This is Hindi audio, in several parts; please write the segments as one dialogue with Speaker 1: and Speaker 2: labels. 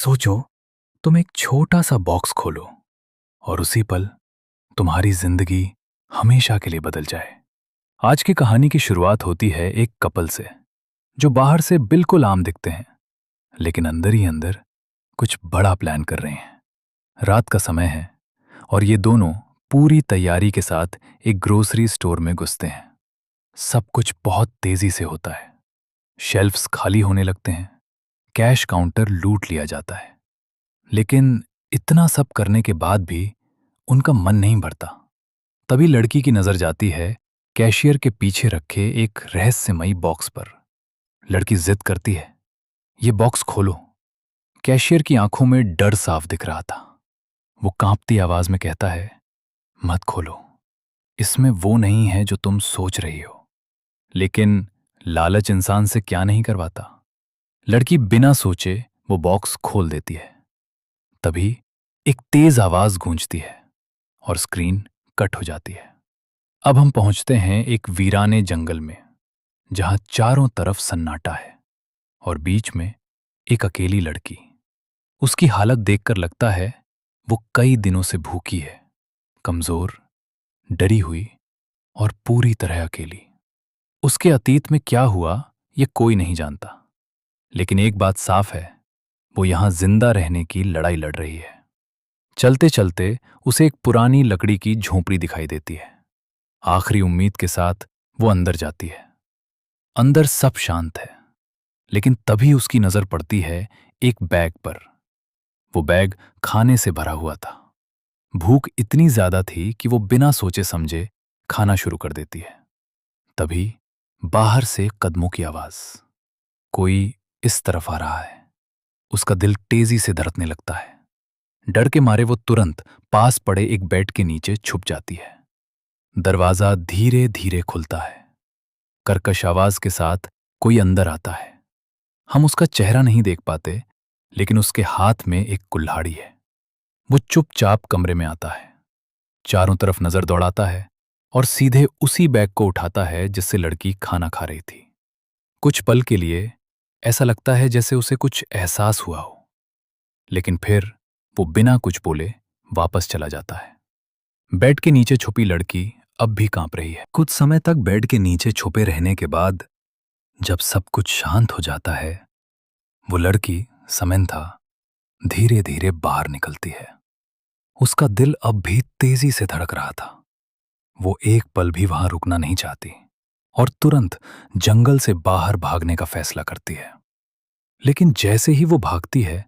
Speaker 1: सोचो, तुम एक छोटा सा बॉक्स खोलो और उसी पल तुम्हारी जिंदगी हमेशा के लिए बदल जाए। आज की कहानी की शुरुआत होती है एक कपल से, जो बाहर से बिल्कुल आम दिखते हैं, लेकिन अंदर ही अंदर कुछ बड़ा प्लान कर रहे हैं। रात का समय है और ये दोनों पूरी तैयारी के साथ एक ग्रोसरी स्टोर में घुसते हैं। सब कुछ बहुत तेजी से होता है। शेल्फ्स खाली होने लगते हैं, कैश काउंटर लूट लिया जाता है। लेकिन इतना सब करने के बाद भी उनका मन नहीं भरता। तभी लड़की की नजर जाती है कैशियर के पीछे रखे एक रहस्यमयी बॉक्स पर। लड़की जिद करती है, ये बॉक्स खोलो। कैशियर की आंखों में डर साफ दिख रहा था। वो कांपती आवाज में कहता है, मत खोलो, इसमें वो नहीं है जो तुम सोच रही हो। लेकिन लालच इंसान से क्या नहीं करवाता। लड़की बिना सोचे वो बॉक्स खोल देती है। तभी एक तेज आवाज गूंजती है और स्क्रीन कट हो जाती है। अब हम पहुंचते हैं एक वीराने जंगल में, जहां चारों तरफ सन्नाटा है और बीच में एक अकेली लड़की। उसकी हालत देखकर लगता है वो कई दिनों से भूखी है, कमजोर, डरी हुई और पूरी तरह अकेली। उसके अतीत में क्या हुआ ये कोई नहीं जानता, लेकिन एक बात साफ है, वो यहां जिंदा रहने की लड़ाई लड़ रही है। चलते चलते उसे एक पुरानी लकड़ी की झोंपड़ी दिखाई देती है। आखिरी उम्मीद के साथ वो अंदर जाती है। अंदर सब शांत है, लेकिन तभी उसकी नजर पड़ती है एक बैग पर। वो बैग खाने से भरा हुआ था। भूख इतनी ज्यादा थी कि वो बिना सोचे समझे खाना शुरू कर देती है। तभी बाहर से कदमों की आवाज। कोई इस तरफ आ रहा है। उसका दिल तेजी से धड़कने लगता है। डर के मारे वो तुरंत पास पड़े एक बेड के नीचे छुप जाती है। दरवाजा धीरे धीरे खुलता है। कर्कश आवाज के साथ कोई अंदर आता है। हम उसका चेहरा नहीं देख पाते, लेकिन उसके हाथ में एक कुल्हाड़ी है। वो चुपचाप कमरे में आता है, चारों तरफ नजर दौड़ाता है और सीधे उसी बैग को उठाता है जिससे लड़की खाना खा रही थी। कुछ पल के लिए ऐसा लगता है जैसे उसे कुछ एहसास हुआ हो, लेकिन फिर वो बिना कुछ बोले वापस चला जाता है। बेड के नीचे छुपी लड़की अब भी कांप रही है। कुछ समय तक बेड के नीचे छुपे रहने के बाद जब सब कुछ शांत हो जाता है, वो लड़की समंथा धीरे धीरे बाहर निकलती है। उसका दिल अब भी तेजी से धड़क रहा था। वो एक पल भी वहां रुकना नहीं चाहती और तुरंत जंगल से बाहर भागने का फैसला करती है। लेकिन जैसे ही वो भागती है,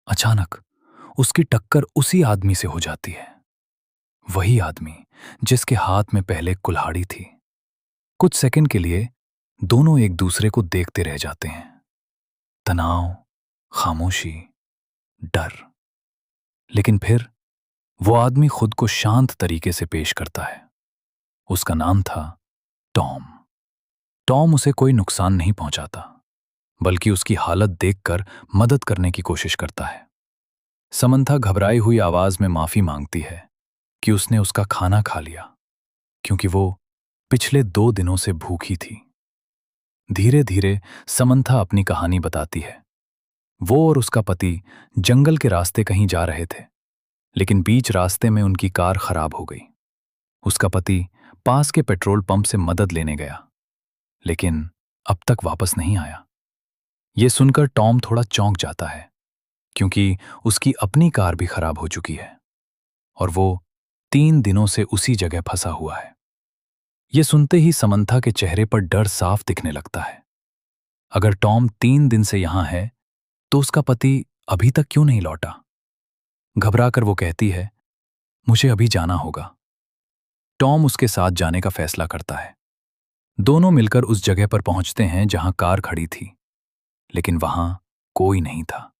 Speaker 1: अचानक उसकी टक्कर उसी आदमी से हो जाती है। वही आदमी जिसके हाथ में पहले कुल्हाड़ी थी। कुछ सेकंड के लिए दोनों एक दूसरे को देखते रह जाते हैं। तनाव, खामोशी, डर। लेकिन फिर वो आदमी खुद को शांत तरीके से पेश करता है। उसका नाम था टॉम। टॉम उसे कोई नुकसान नहीं पहुंचाता, बल्कि उसकी हालत देखकर मदद करने की कोशिश करता है। समंथा घबराई हुई आवाज में माफी मांगती है कि उसने उसका खाना खा लिया, क्योंकि वो पिछले 2 दिनों से भूखी थी। धीरे धीरे समंथा अपनी कहानी बताती है। वो और उसका पति जंगल के रास्ते कहीं जा रहे थे, लेकिन बीच रास्ते में उनकी कार खराब हो गई। उसका पति पास के पेट्रोल पंप से मदद लेने गया, लेकिन अब तक वापस नहीं आया। ये सुनकर टॉम थोड़ा चौंक जाता है, क्योंकि उसकी अपनी कार भी खराब हो चुकी है और वो 3 दिनों से उसी जगह फंसा हुआ है। ये सुनते ही समंथा के चेहरे पर डर साफ दिखने लगता है। अगर टॉम 3 दिन से यहां है, तो उसका पति अभी तक क्यों नहीं लौटा? घबराकर वो कहती है, मुझे अभी जाना होगा। टॉम उसके साथ जाने का फैसला करता है। दोनों मिलकर उस जगह पर पहुंचते हैं जहां कार खड़ी थी, लेकिन वहां कोई नहीं था।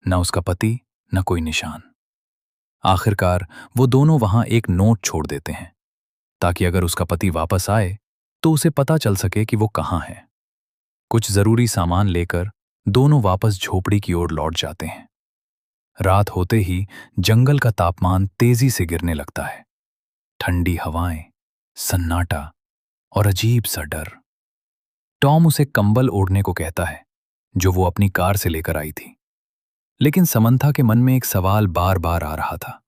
Speaker 1: न उसका पति, न कोई निशान। आखिरकार वो दोनों वहां एक नोट छोड़ देते हैं, ताकि अगर उसका पति वापस आए तो उसे पता चल सके कि वो कहां है। कुछ जरूरी सामान लेकर दोनों वापस झोपड़ी की ओर लौट जाते हैं। रात होते ही जंगल का तापमान तेजी से गिरने लगता है। ठंडी हवाएं, सन्नाटा और अजीब सा डर। टॉम उसे कंबल ओढ़ने को कहता है, जो वो अपनी कार से लेकर आई थी, लेकिन समंथा के मन में एक सवाल बार बार आ रहा था।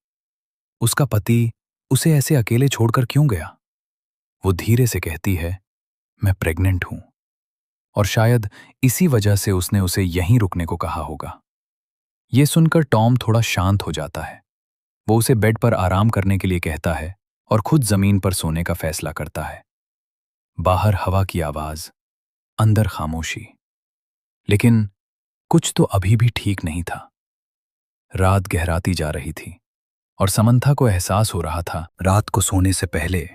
Speaker 1: उसका पति उसे ऐसे अकेले छोड़कर क्यों गया? वो धीरे से कहती है, मैं प्रेग्नेंट हूं, और शायद इसी वजह से उसने उसे यहीं रुकने को कहा होगा। ये सुनकर टॉम थोड़ा शांत हो जाता है। वो उसे बेड पर आराम करने के लिए कहता है और खुद जमीन पर सोने का फैसला करता है। बाहर हवा की आवाज, अंदर खामोशी। लेकिन कुछ तो अभी भी ठीक नहीं था। रात गहराती जा रही थी और समंथा को एहसास हो रहा था। रात को सोने से पहले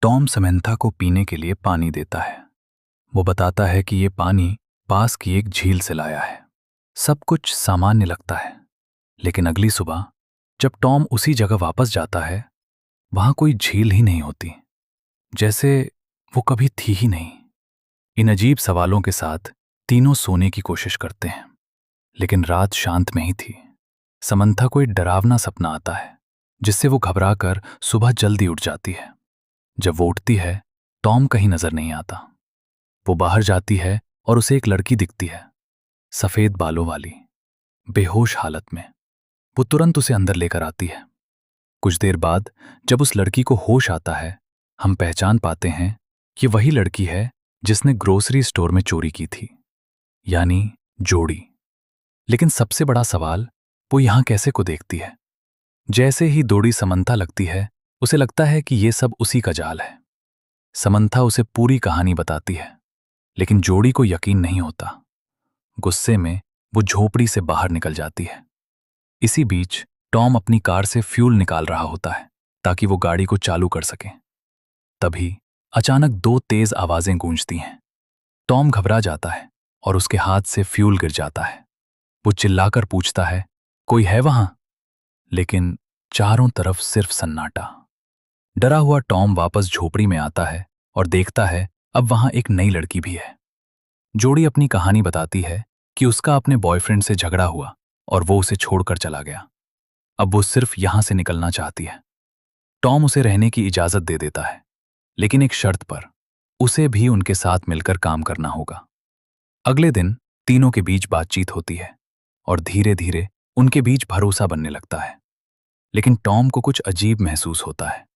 Speaker 1: टॉम समंथा को पीने के लिए पानी देता है। वो बताता है कि ये पानी पास की एक झील से लाया है। सब कुछ सामान्य लगता है, लेकिन अगली सुबह जब टॉम उसी जगह वापस जाता है, वहां कोई झील ही नहीं होती, जैसे वो कभी थी ही नहीं। इन अजीब सवालों के साथ तीनों सोने की कोशिश करते हैं, लेकिन रात शांत में ही थी। समंथा को एक डरावना सपना आता है, जिससे वो घबराकर सुबह जल्दी उठ जाती है। जब वो उठती है, टॉम कहीं नजर नहीं आता। वो बाहर जाती है और उसे एक लड़की दिखती है, सफेद बालों वाली, बेहोश हालत में। वो तुरंत उसे अंदर लेकर आती है। कुछ देर बाद जब उस लड़की को होश आता है, हम पहचान पाते हैं कि वही लड़की है जिसने ग्रोसरी स्टोर में चोरी की थी, यानी जोड़ी। लेकिन सबसे बड़ा सवाल, वो यहां कैसे को देखती है? जैसे ही दौड़ी समंथा लगती है, उसे लगता है कि ये सब उसी का जाल है। समंथा उसे पूरी कहानी बताती है, लेकिन जोड़ी को यकीन नहीं होता। गुस्से में वो झोपड़ी से बाहर निकल जाती है। इसी बीच टॉम अपनी कार से फ्यूल निकाल रहा होता है ताकि वो गाड़ी को चालू कर सके। तभी अचानक दो तेज आवाजें गूंजती हैं। टॉम घबरा जाता है और उसके हाथ से फ्यूल गिर जाता है। वो चिल्लाकर पूछता है, कोई है वहां? लेकिन चारों तरफ सिर्फ सन्नाटा। डरा हुआ टॉम वापस झोपड़ी में आता है और देखता है अब वहां एक नई लड़की भी है। जोड़ी अपनी कहानी बताती है कि उसका अपने बॉयफ्रेंड से झगड़ा हुआ और वो उसे छोड़कर चला गया। अब वो सिर्फ यहां से निकलना चाहती है। टॉम उसे रहने की इजाजत दे देता है, लेकिन एक शर्त पर, उसे भी उनके साथ मिलकर काम करना होगा। अगले दिन तीनों के बीच बातचीत होती है और धीरे धीरे उनके बीच भरोसा बनने लगता है। लेकिन टॉम को कुछ अजीब महसूस होता है।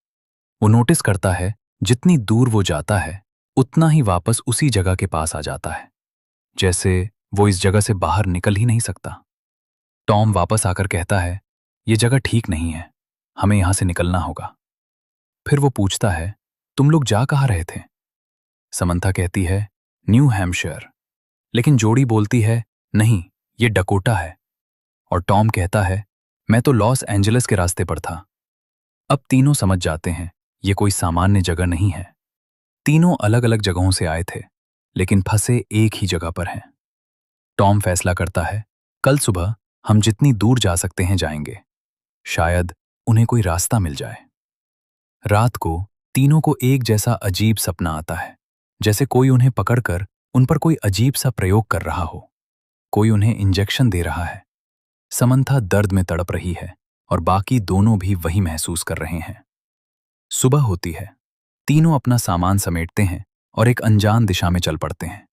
Speaker 1: वो नोटिस करता है जितनी दूर वो जाता है, उतना ही वापस उसी जगह के पास आ जाता है, जैसे वो इस जगह से बाहर निकल ही नहीं सकता। टॉम वापस आकर कहता है, ये जगह ठीक नहीं है, हमें यहां से निकलना होगा। फिर वो पूछता है, तुम लोग जा कहाँ रहे थे? समंथा कहती है, न्यू हैम्पशायर। लेकिन जोड़ी बोलती है, नहीं, ये डकोटा है। और टॉम कहता है, मैं तो लॉस एंजलिस के रास्ते पर था। अब तीनों समझ जाते हैं ये कोई सामान्य जगह नहीं है। तीनों अलग अलग जगहों से आए थे, लेकिन फंसे एक ही जगह पर हैं। टॉम फैसला करता है, कल सुबह हम जितनी दूर जा सकते हैं जाएंगे। शायद उन्हें कोई रास्ता मिल जाए। रात को तीनों को एक जैसा अजीब सपना आता है, जैसे कोई उन्हें पकड़कर उन पर कोई अजीब सा प्रयोग कर रहा हो। कोई उन्हें इंजेक्शन दे रहा है। समंथा दर्द में तड़प रही है और बाकी दोनों भी वही महसूस कर रहे हैं। सुबह होती है। तीनों अपना सामान समेटते हैं और एक अनजान दिशा में चल पड़ते हैं,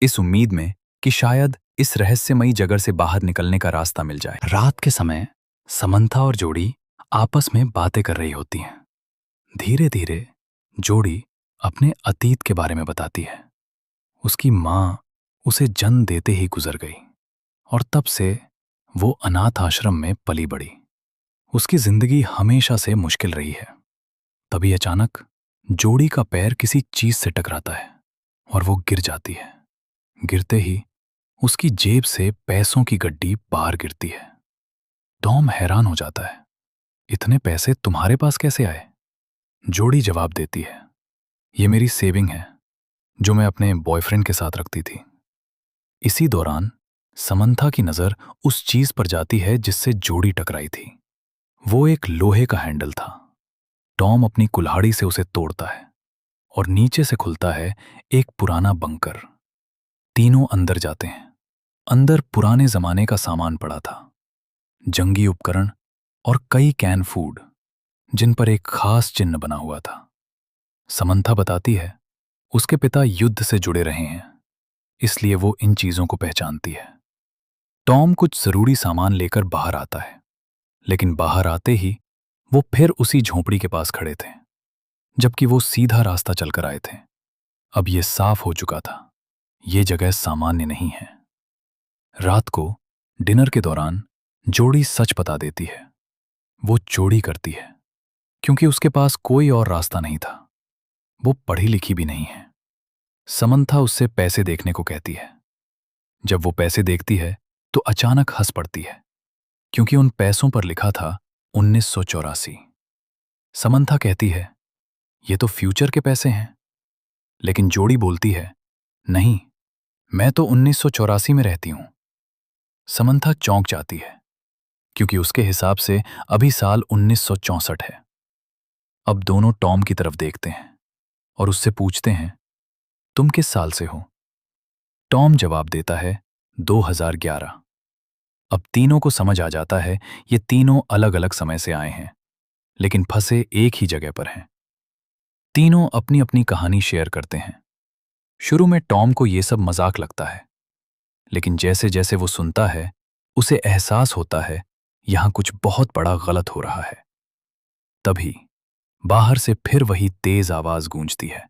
Speaker 1: इस उम्मीद में कि शायद इस रहस्यमयी जगह से बाहर निकलने का रास्ता मिल जाए। रात के समय समंथा और जोड़ी आपस में बातें कर रही होती हैं। धीरे धीरे जोड़ी अपने अतीत के बारे में बताती है। उसकी माँ उसे जन्म देते ही गुजर गई और तब से वो अनाथ आश्रम में पली बढ़ी। उसकी जिंदगी हमेशा से मुश्किल रही है। तभी अचानक जोड़ी का पैर किसी चीज से टकराता है और वो गिर जाती है। गिरते ही उसकी जेब से पैसों की गड्डी बाहर गिरती है। टॉम हैरान हो जाता है, इतने पैसे तुम्हारे पास कैसे आए? जोड़ी जवाब देती है, ये मेरी सेविंग है जो मैं अपने बॉयफ्रेंड के साथ रखती थी। इसी दौरान समंथा की नजर उस चीज पर जाती है जिससे जोड़ी टकराई थी। वो एक लोहे का हैंडल था। टॉम अपनी कुल्हाड़ी से उसे तोड़ता है और नीचे से खुलता है एक पुराना बंकर। तीनों अंदर जाते हैं। अंदर पुराने जमाने का सामान पड़ा था, जंगी उपकरण और कई कैन फूड, जिन पर एक खास चिन्ह बना हुआ था। समंथा बताती है, उसके पिता युद्ध से जुड़े रहे हैं, इसलिए वो इन चीजों को पहचानती है। टॉम कुछ जरूरी सामान लेकर बाहर आता है, लेकिन बाहर आते ही वो फिर उसी झोंपड़ी के पास खड़े थे, जबकि वो सीधा रास्ता चलकर आए थे। अब ये साफ हो चुका था, ये जगह सामान्य नहीं है। रात को डिनर के दौरान जोड़ी सच बता देती है। वो चोरी करती है, क्योंकि उसके पास कोई और रास्ता नहीं था। वो पढ़ी लिखी भी नहीं है। समंथा उससे पैसे देखने को कहती है। जब वो पैसे देखती है तो अचानक हंस पड़ती है, क्योंकि उन पैसों पर लिखा था 1984। समंथा कहती है, ये तो फ्यूचर के पैसे हैं। लेकिन जोड़ी बोलती है, नहीं, मैं तो 1984 में रहती हूं। समंथा चौंक जाती है, क्योंकि उसके हिसाब से अभी साल 1964 है। अब दोनों टॉम की तरफ देखते हैं और उससे पूछते हैं, तुम किस साल से हो? टॉम जवाब देता है, 2011। अब तीनों को समझ आ जाता है ये तीनों अलग अलग समय से आए हैं, लेकिन फंसे एक ही जगह पर हैं। तीनों अपनी अपनी कहानी शेयर करते हैं। शुरू में टॉम को ये सब मजाक लगता है, लेकिन जैसे जैसे वो सुनता है उसे एहसास होता है यहां कुछ बहुत बड़ा गलत हो रहा है। तभी बाहर से फिर वही तेज आवाज गूंजती है।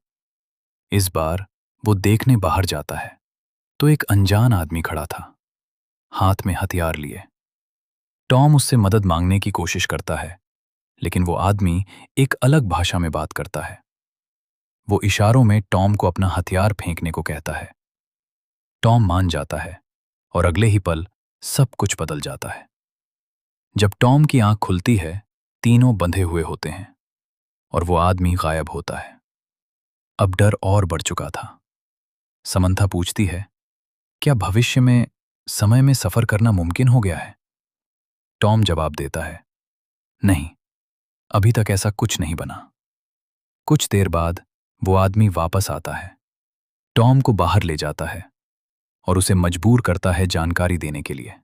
Speaker 1: इस बार वो देखने बाहर जाता है तो एक अनजान आदमी खड़ा था, हाथ में हथियार लिए। टॉम उससे मदद मांगने की कोशिश करता है, लेकिन वो आदमी एक अलग भाषा में बात करता है। वो इशारों में टॉम को अपना हथियार फेंकने को कहता है। टॉम मान जाता है और अगले ही पल सब कुछ बदल जाता है। जब टॉम की आंख खुलती है, तीनों बंधे हुए होते हैं और वो आदमी गायब होता है। अब डर और बढ़ चुका था। समंथा पूछती है, क्या भविष्य में समय में सफर करना मुमकिन हो गया है? टॉम जवाब देता है, नहीं, अभी तक ऐसा कुछ नहीं बना। कुछ देर बाद वो आदमी वापस आता है, टॉम को बाहर ले जाता है और उसे मजबूर करता है जानकारी देने के लिए।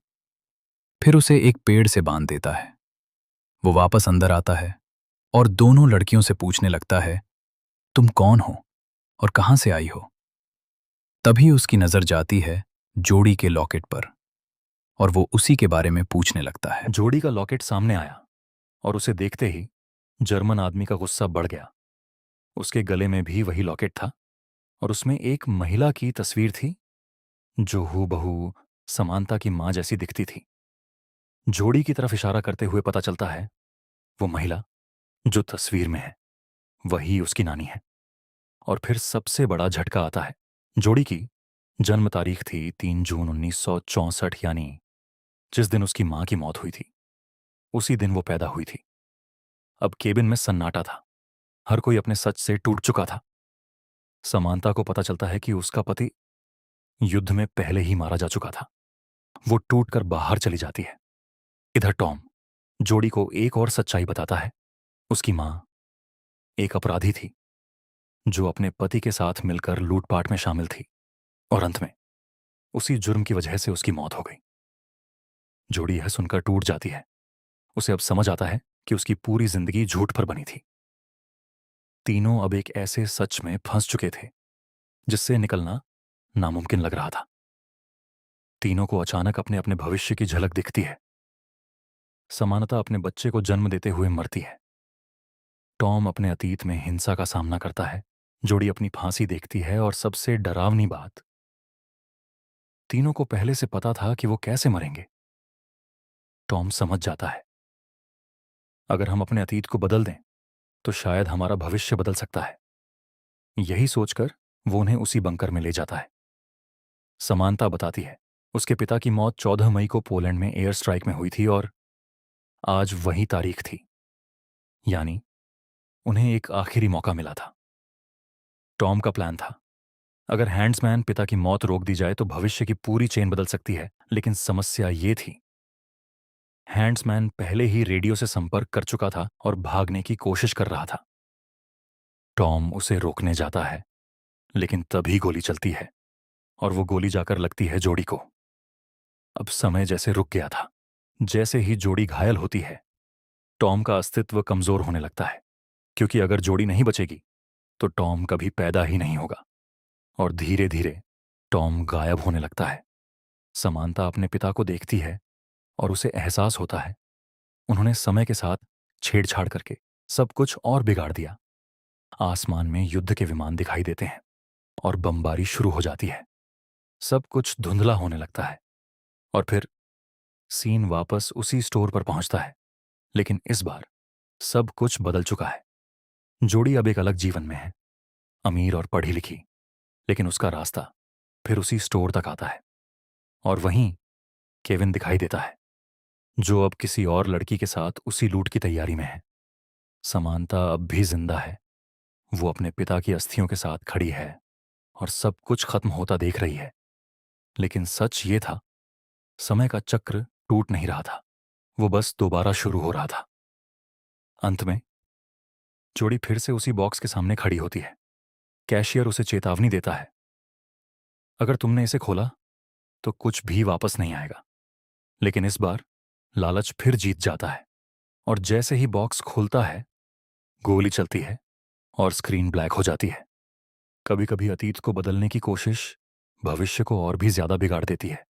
Speaker 1: फिर उसे एक पेड़ से बांध देता है। वो वापस अंदर आता है और दोनों लड़कियों से पूछने लगता है, तुम कौन हो और कहां से आई हो? तभी उसकी नजर जाती है जोड़ी के लॉकेट पर और वो उसी के बारे में पूछने लगता है।
Speaker 2: जोड़ी का लॉकेट सामने आया और उसे देखते ही जर्मन आदमी का गुस्सा बढ़ गया। उसके गले में भी वही लॉकेट था और उसमें एक महिला की तस्वीर थी जो हूबहू समानता की मां जैसी दिखती थी। जोड़ी की तरफ इशारा करते हुए पता चलता है वो महिला जो तस्वीर में है वही उसकी नानी है। और फिर सबसे बड़ा झटका आता है। जोड़ी की जन्म तारीख थी 3 जून 1964, यानी जिस दिन उसकी मां की मौत हुई थी उसी दिन वो पैदा हुई थी। अब केबिन में सन्नाटा था। हर कोई अपने सच से टूट चुका था। समानता को पता चलता है कि उसका पति युद्ध में पहले ही मारा जा चुका था। वो टूटकर बाहर चली जाती है। इधर टॉम जोड़ी को एक और सच्चाई बताता है। उसकी मां एक अपराधी थी जो अपने पति के साथ मिलकर लूटपाट में शामिल थी और अंत में उसी जुर्म की वजह से उसकी मौत हो गई। जोड़ी यह सुनकर टूट जाती है। उसे अब समझ आता है कि उसकी पूरी जिंदगी झूठ पर बनी थी। तीनों अब एक ऐसे सच में फंस चुके थे जिससे निकलना नामुमकिन लग रहा था। तीनों को अचानक अपने अपने भविष्य की झलक दिखती है। समानता अपने बच्चे को जन्म देते हुए मरती है। टॉम अपने अतीत में हिंसा का सामना करता है। जोड़ी अपनी फांसी देखती है और सबसे डरावनी बात, तीनों को पहले से पता था कि वो कैसे मरेंगे। टॉम समझ जाता है अगर हम अपने अतीत को बदल दें तो शायद हमारा भविष्य बदल सकता है। यही सोचकर वो उन्हें उसी बंकर में ले जाता है। समानता बताती है उसके पिता की मौत 14 मई को पोलैंड में एयर स्ट्राइक में हुई थी और आज वही तारीख थी, यानी उन्हें एक आखिरी मौका मिला था। टॉम का प्लान था, अगर हैंड्समैन पिता की मौत रोक दी जाए तो भविष्य की पूरी चेन बदल सकती है। लेकिन समस्या ये थी, हैंड्समैन पहले ही रेडियो से संपर्क कर चुका था और भागने की कोशिश कर रहा था। टॉम उसे रोकने जाता है, लेकिन तभी गोली चलती है और वो गोली जाकर लगती है जोड़ी को। अब समय जैसे रुक गया था। जैसे ही जोड़ी घायल होती है, टॉम का अस्तित्व कमजोर होने लगता है, क्योंकि अगर जोड़ी नहीं बचेगी तो टॉम कभी पैदा ही नहीं होगा। और धीरे धीरे टॉम गायब होने लगता है। समांता अपने पिता को देखती है और उसे एहसास होता है उन्होंने समय के साथ छेड़छाड़ करके सब कुछ और बिगाड़ दिया। आसमान में युद्ध के विमान दिखाई देते हैं और बमबारी शुरू हो जाती है। सब कुछ धुंधला होने लगता है और फिर सीन वापस उसी स्टोर पर पहुंचता है, लेकिन इस बार सब कुछ बदल चुका है। जोड़ी अब एक अलग जीवन में है, अमीर और पढ़ी लिखी, लेकिन उसका रास्ता फिर उसी स्टोर तक आता है और वहीं केविन दिखाई देता है, जो अब किसी और लड़की के साथ उसी लूट की तैयारी में है। समांता अब भी जिंदा है, वो अपने पिता की अस्थियों के साथ खड़ी है और सब कुछ खत्म होता देख रही है। लेकिन सच ये था, समय का चक्र टूट नहीं रहा था, वो बस दोबारा शुरू हो रहा था। अंत में जोड़ी फिर से उसी बॉक्स के सामने खड़ी होती है। कैशियर उसे चेतावनी देता है, अगर तुमने इसे खोला तो कुछ भी वापस नहीं आएगा। लेकिन इस बार लालच फिर जीत जाता है और जैसे ही बॉक्स खुलता है, गोली चलती है और स्क्रीन ब्लैक हो जाती है। कभी कभी अतीत को बदलने की कोशिश भविष्य को और भी ज्यादा बिगाड़ देती है।